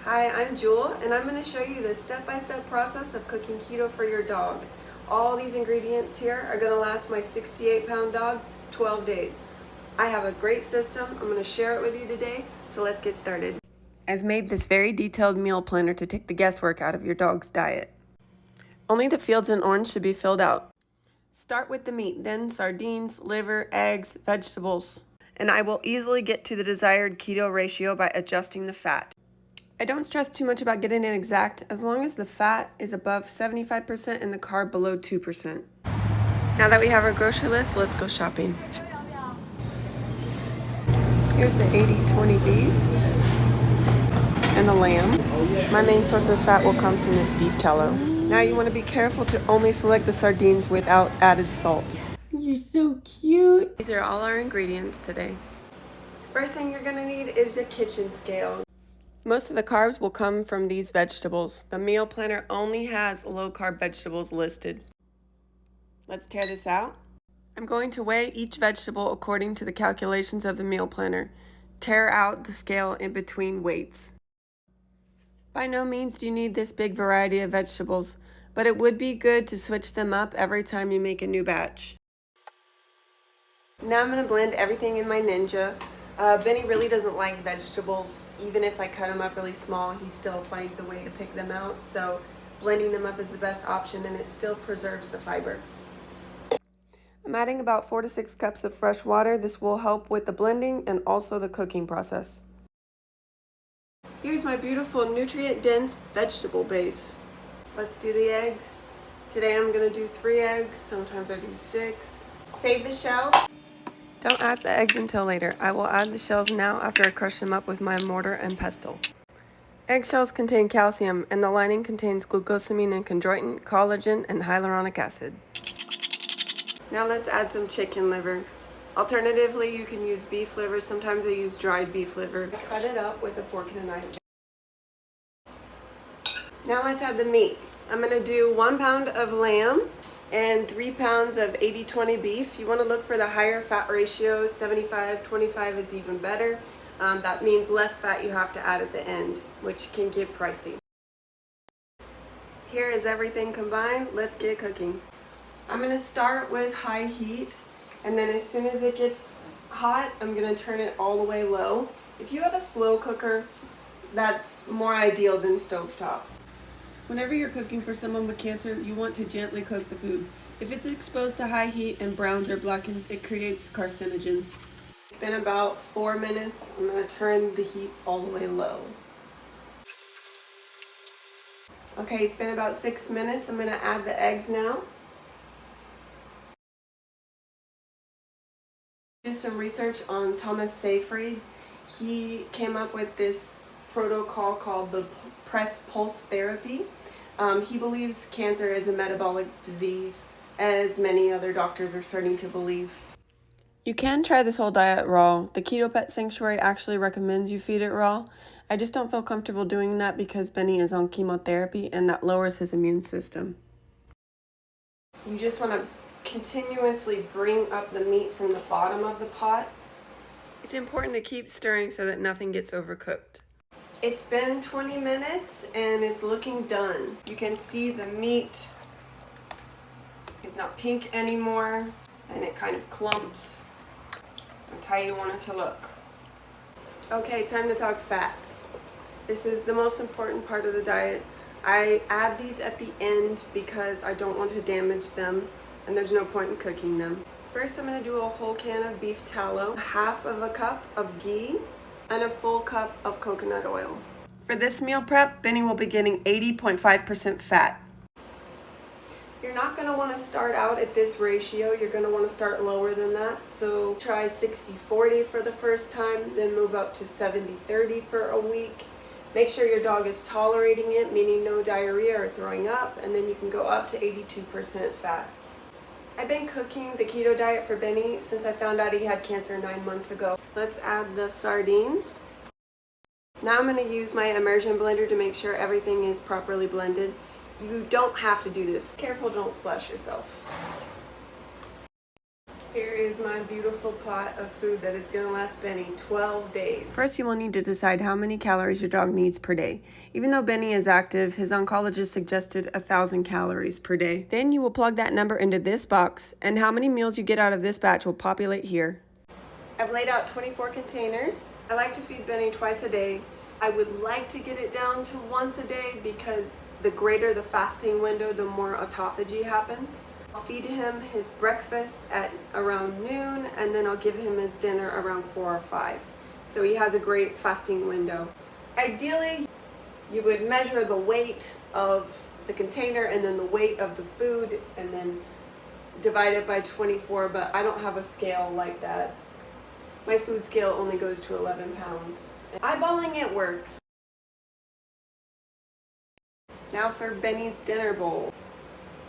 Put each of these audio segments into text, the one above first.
Hi, I'm Jewel, and I'm going to show you the step-by-step process of cooking keto for your dog. All these ingredients here are going to last my 68-pound dog 12 days. I have a great system. I'm going to share it with you today, so let's get started. I've made this very detailed meal planner to take the guesswork out of your dog's diet. Only the fields in orange should be filled out. Start with the meat, then sardines, liver, eggs, vegetables, and I will easily get to the desired keto ratio by adjusting the fat. I don't stress too much about getting it exact as long as the fat is above 75% and the carb below 2%. Now that we have our grocery list, let's go shopping. Here's the 80-20 beef and the lamb. My main source of fat will come from this beef tallow. Now you want to be careful to only select the sardines without added salt. You're so cute. These are all our ingredients today. First thing you're going to need is a kitchen scale. Most of the carbs will come from these vegetables. The meal planner only has low-carb vegetables listed. Let's tear this out. I'm going to weigh each vegetable according to the calculations of the meal planner. Tear out the scale in between weights. By no means do you need this big variety of vegetables, but it would be good to switch them up every time you make a new batch. Now I'm going to blend everything in my Ninja. Benny really doesn't like vegetables. Even if I cut them up really small, he still finds a way to pick them out. So blending them up is the best option, and it still preserves the fiber. I'm adding about 4 to 6 cups of fresh water. This will help with the blending and also the cooking process. Here's my beautiful nutrient-dense vegetable base. Let's do the eggs. Today I'm going to do 3 eggs. Sometimes I do 6. Save the shells. Don't add the eggs until later. I will add the shells now after I crush them up with my mortar and pestle. Eggshells contain calcium, and the lining contains glucosamine and chondroitin, collagen, and hyaluronic acid. Now let's add some chicken liver. Alternatively, you can use beef liver. Sometimes I use dried beef liver. Cut it up with a fork and a knife. Now let's add the meat. I'm going to do 1 pound of lamb and 3 pounds of 80-20 beef. You want to look for the higher fat ratios. 75-25 is even better. That means less fat you have to add at the end, which can get pricey. Here is everything combined. Let's get cooking. I'm going to start with high heat, and then as soon as it gets hot, I'm going to turn it all the way low. If you have a slow cooker, that's more ideal than stovetop. Whenever you're cooking for someone with cancer, you want to gently cook the food. If it's exposed to high heat and browns or blackens, it creates carcinogens. It's been about 4 minutes. I'm going to turn the heat all the way low. Okay, it's been about 6 minutes. I'm going to add the eggs now. Do some research on Thomas Seyfried. He came up with this protocol called the press pulse therapy. He believes cancer is a metabolic disease, as many other doctors are starting to believe. You can try this whole diet raw. The Keto Pet Sanctuary actually recommends you feed it raw. I just don't feel comfortable doing that because Benny is on chemotherapy and that lowers his immune system. You just want to continuously bring up the meat from the bottom of the pot. It's important to keep stirring so that nothing gets overcooked. It's been 20 minutes and it's looking done. You can see the meat is not pink anymore and it kind of clumps. That's how you want it to look. Okay, time to talk fats. This is the most important part of the diet. I add these at the end because I don't want to damage them and there's no point in cooking them. First, I'm going to do a whole can of beef tallow, 1/2 cup of ghee, and a full cup of coconut oil. For this meal prep, Benny will be getting 80.5% fat. You're not going to want to start out at this ratio. You're going to want to start lower than that. So try 60-40 for the first time, then move up to 70-30 for a week. Make sure your dog is tolerating it, meaning no diarrhea or throwing up, and then you can go up to 82% fat. I've been cooking the keto diet for Benny since I found out he had cancer 9 months ago. Let's add the sardines. Now I'm going to use my immersion blender to make sure everything is properly blended. You don't have to do this. Careful, don't splash yourself. Here is my beautiful pot of food that is going to last Benny 12 days. First, you will need to decide how many calories your dog needs per day. Even though Benny is active, his oncologist suggested 1,000 calories per day. Then you will plug that number into this box, and how many meals you get out of this batch will populate here. I've laid out 24 containers. I like to feed Benny twice a day. I would like to get it down to once a day because the greater the fasting window, the more autophagy happens. I'll feed him his breakfast at around noon, and then I'll give him his dinner around 4 or 5. So he has a great fasting window. Ideally, you would measure the weight of the container and then the weight of the food and then divide it by 24, but I don't have a scale like that. My food scale only goes to 11 pounds. Eyeballing it works. Now for Benny's dinner bowl.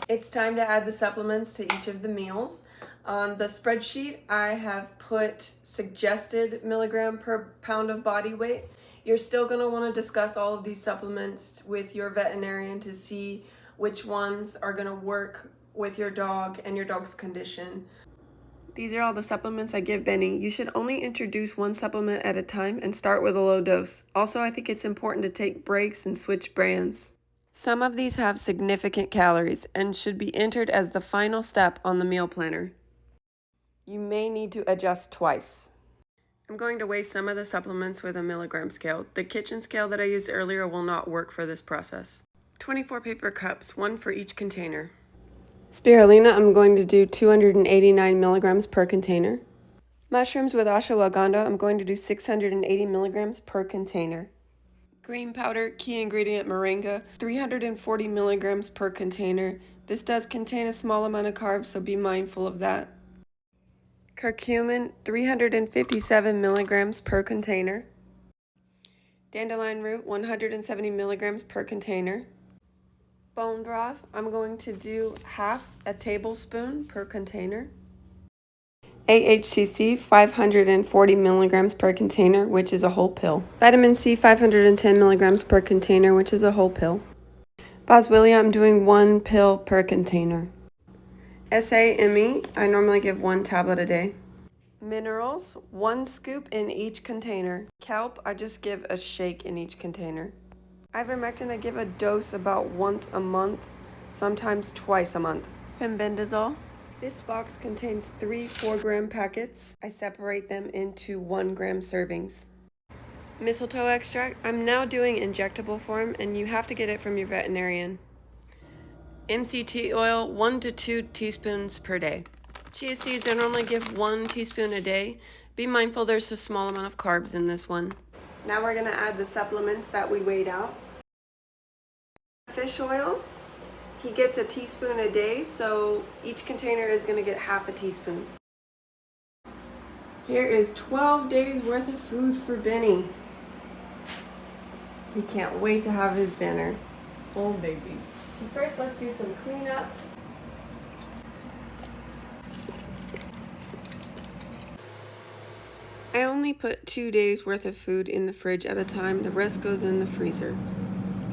It's time to add the supplements to each of the meals. On the spreadsheet, I have put suggested milligram per pound of body weight. You're still going to want to discuss all of these supplements with your veterinarian to see which ones are going to work with your dog and your dog's condition. These are all the supplements I give Benny. You should only introduce one supplement at a time and start with a low dose. Also, I think it's important to take breaks and switch brands. Some of these have significant calories and should be entered as the final step on the meal planner. You may need to adjust twice. I'm going to weigh some of the supplements with a milligram scale. The kitchen scale that I used earlier will not work for this process. 24 paper cups, one for each container. Spirulina, I'm going to do 289 milligrams per container. Mushrooms with ashwagandha, I'm going to do 680 milligrams per container. Green powder, key ingredient moringa, 340 milligrams per container. This does contain a small amount of carbs, so be mindful of that. Curcumin, 357 milligrams per container. Dandelion root, 170 milligrams per container. Bone broth, I'm going to do half a tablespoon per container. AHCC, 540 milligrams per container, which is a whole pill. Vitamin C, 510 milligrams per container, which is a whole pill. Boswellia, I'm doing 1 pill per container. SAMe, I normally give 1 tablet a day. Minerals, 1 scoop in each container. Kelp, I just give a shake in each container. Ivermectin, I give a dose about once a month, sometimes twice a month. Fenbendazole. This box contains 3 4-gram packets. I separate them into 1-gram servings. Mistletoe extract, I'm now doing injectable form and you have to get it from your veterinarian. MCT oil, 1 to 2 teaspoons per day. Chia seeds, I normally give 1 teaspoon a day. Be mindful there's a small amount of carbs in this one. Now we're going to add the supplements that we weighed out. Fish oil. He gets a teaspoon a day, so each container is going to get half a teaspoon. Here is 12 days worth of food for Benny. He can't wait to have his dinner. Oh, baby. So first, let's do some cleanup. I only put 2 days worth of food in the fridge at a time. The rest goes in the freezer.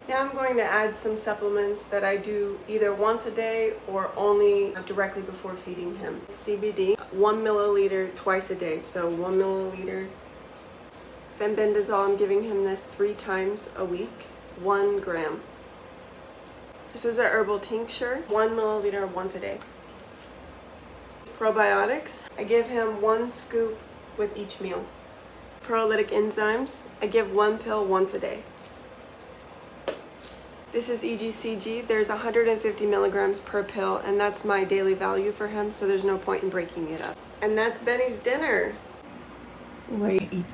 Now I'm going to add some supplements that I do either once a day or only directly before feeding him. CBD, 1 milliliter twice a day, so 1 milliliter. Fenbendazole, I'm giving him this 3 times a week, 1 gram. This is a herbal tincture, 1 milliliter once a day. Probiotics, I give him 1 scoop with each meal. Prolytic enzymes, I give 1 pill once a day. This is EGCG. There's 150 milligrams per pill, and that's my daily value for him, so there's no point in breaking it up. And that's Benny's dinner. Wait.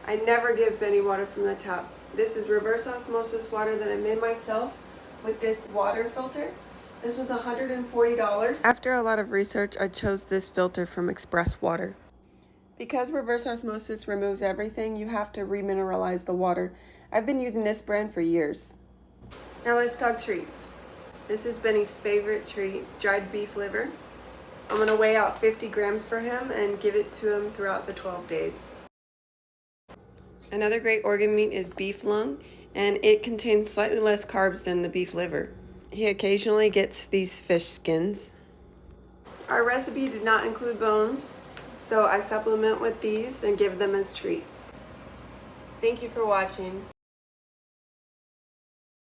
I never give Benny water from the tap. This is reverse osmosis water that I made myself with this water filter. This was $140. After a lot of research, I chose this filter from Express Water. Because reverse osmosis removes everything, you have to remineralize the water. I've been using this brand for years. Now let's talk treats. This is Benny's favorite treat, dried beef liver. I'm going to weigh out 50 grams for him and give it to him throughout the 12 days. Another great organ meat is beef lung, and it contains slightly less carbs than the beef liver. He occasionally gets these fish skins. Our recipe did not include bones, so I supplement with these and give them as treats. Thank you for watching.